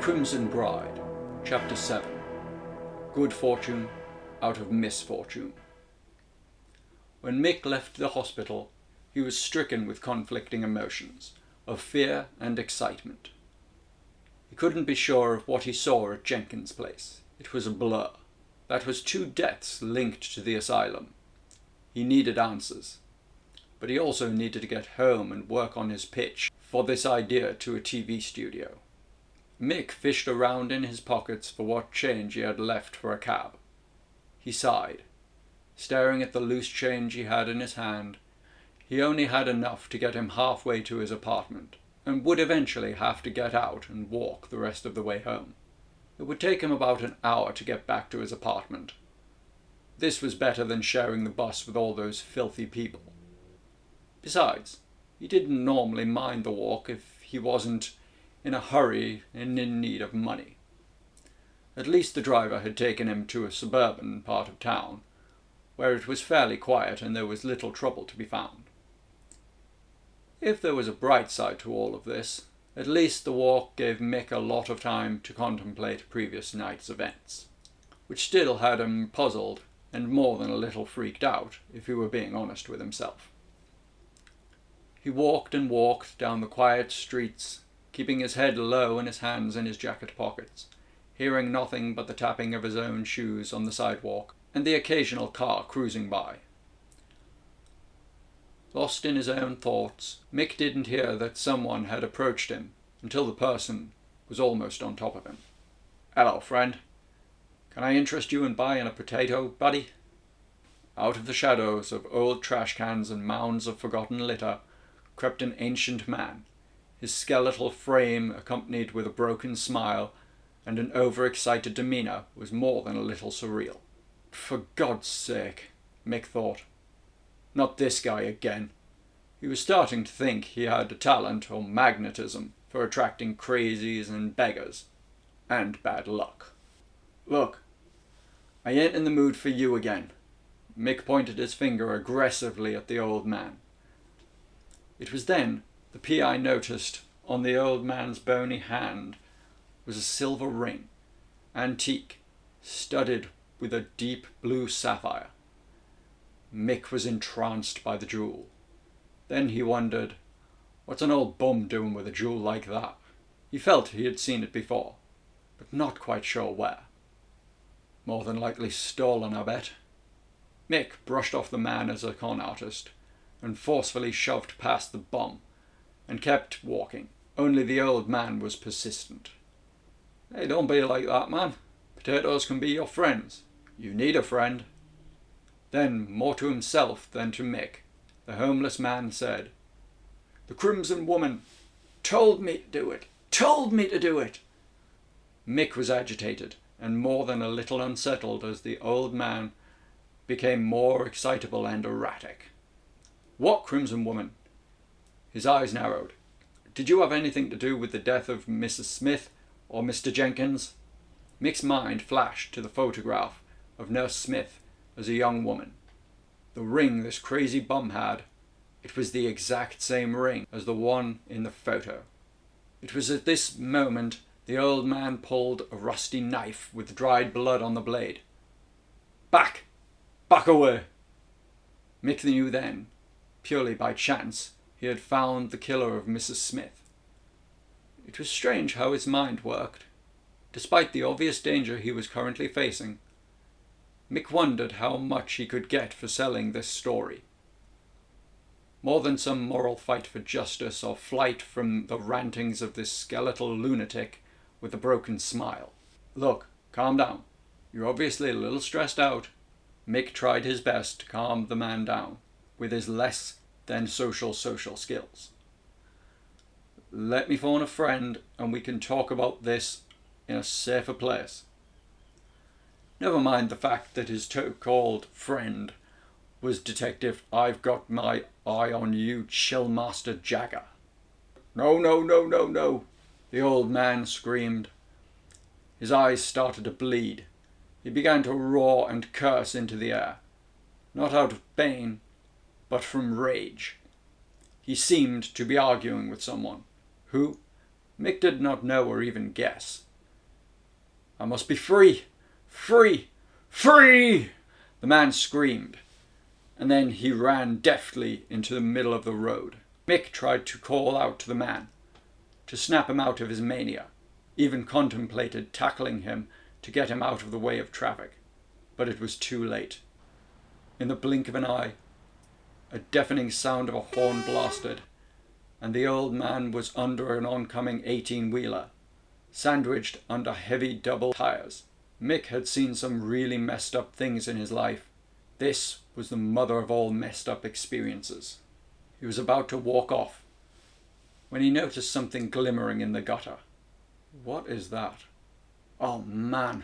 Crimson Bride, Chapter 7. Good Fortune out of Misfortune. When Mick left the hospital, he was stricken with conflicting emotions of fear and excitement. He couldn't be sure of what he saw at Jenkins' place. It was a blur. That was 2 deaths linked to the asylum. He needed answers. But he also needed to get home and work on his pitch for this idea to a TV studio. Mick fished around in his pockets for what change he had left for a cab. He sighed, staring at the loose change he had in his hand. He only had enough to get him halfway to his apartment, and would eventually have to get out and walk the rest of the way home. It would take him about an hour to get back to his apartment. This was better than sharing the bus with all those filthy people. Besides, he didn't normally mind the walk if he wasn't in a hurry and in need of money. At least the driver had taken him to a suburban part of town, where it was fairly quiet and there was little trouble to be found. If there was a bright side to all of this, at least the walk gave Mick a lot of time to contemplate previous night's events, which still had him puzzled and more than a little freaked out, if he were being honest with himself. He walked and walked down the quiet streets, keeping his head low and his hands in his jacket pockets, hearing nothing but the tapping of his own shoes on the sidewalk and the occasional car cruising by. Lost in his own thoughts, Mick didn't hear that someone had approached him until the person was almost on top of him. "Hello, friend. Can I interest you in buying a potato, buddy?" Out of the shadows of old trash cans and mounds of forgotten litter crept an ancient man, his skeletal frame accompanied with a broken smile and an overexcited demeanour was more than a little surreal. For God's sake, Mick thought. Not this guy again. He was starting to think he had a talent or magnetism for attracting crazies and beggars. And bad luck. "Look, I ain't in the mood for you again." Mick pointed his finger aggressively at the old man. It was then the PI noticed on the old man's bony hand was a silver ring, antique, studded with a deep blue sapphire. Mick was entranced by the jewel. Then he wondered, what's an old bum doing with a jewel like that? He felt he had seen it before, but not quite sure where. More than likely stolen, I bet. Mick brushed off the man as a con artist and forcefully shoved past the bum and kept walking. Only the old man was persistent. "Hey, don't be like that, man. Potatoes can be your friends. You need a friend." Then, more to himself than to Mick, the homeless man said, "The Crimson Woman told me to do it. Told me to do it." Mick was agitated and more than a little unsettled as the old man became more excitable and erratic. "What Crimson Woman?" His eyes narrowed. "Did you have anything to do with the death of Mrs. Smith or Mr. Jenkins?" Mick's mind flashed to the photograph of Nurse Smith as a young woman. The ring this crazy bum had, it was the exact same ring as the one in the photo. It was at this moment the old man pulled a rusty knife with dried blood on the blade. "Back! Back away!" Mick knew then, purely by chance, he had found the killer of Mrs. Smith. It was strange how his mind worked. Despite the obvious danger he was currently facing, Mick wondered how much he could get for selling this story. More than some moral fight for justice or flight from the rantings of this skeletal lunatic with a broken smile. "Look, calm down. You're obviously a little stressed out." Mick tried his best to calm the man down with his less than social skills. "Let me phone a friend and we can talk about this in a safer place." Never mind the fact that his so-called friend was Detective I've got my eye on you Chillmaster Jagger. "No, no, no, no, no," the old man screamed. His eyes started to bleed. He began to roar and curse into the air, not out of pain, but from rage. He seemed to be arguing with someone. Who? Mick did not know or even guess. I must be free! Free! Free! The man screamed, and then he ran deftly into the middle of the road. Mick tried to call out to the man, to snap him out of his mania, even contemplated tackling him to get him out of the way of traffic. But it was too late. In the blink of an eye, a deafening sound of a horn blasted, and the old man was under an oncoming 18-wheeler, sandwiched under heavy double tires. Mick had seen some really messed up things in his life. This was the mother of all messed up experiences. He was about to walk off when he noticed something glimmering in the gutter. What is that? Oh man!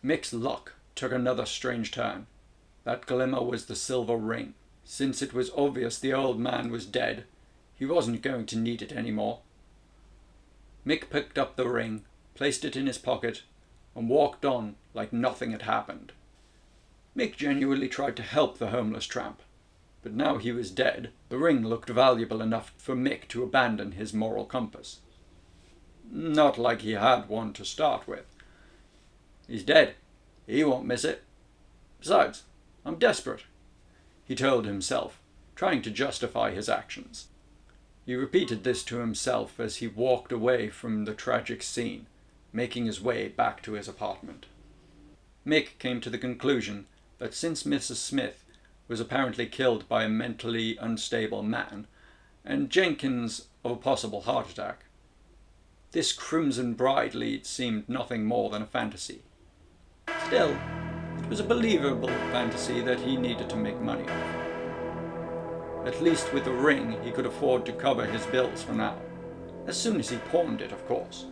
Mick's luck took another strange turn. That glimmer was the silver ring. Since it was obvious the old man was dead, he wasn't going to need it anymore. Mick picked up the ring, placed it in his pocket, and walked on like nothing had happened. Mick genuinely tried to help the homeless tramp, but now he was dead. The ring looked valuable enough for Mick to abandon his moral compass. Not like he had one to start with. He's dead. He won't miss it. Besides, I'm desperate, he told himself, trying to justify his actions. He repeated this to himself as he walked away from the tragic scene, making his way back to his apartment. Mick came to the conclusion that since Mrs. Smith was apparently killed by a mentally unstable man, and Jenkins of a possible heart attack, this Crimson Bride lead seemed nothing more than a fantasy. Still, it was a believable fantasy that he needed to make money off. At least with the ring he could afford to cover his bills for now, as soon as he pawned it, of course.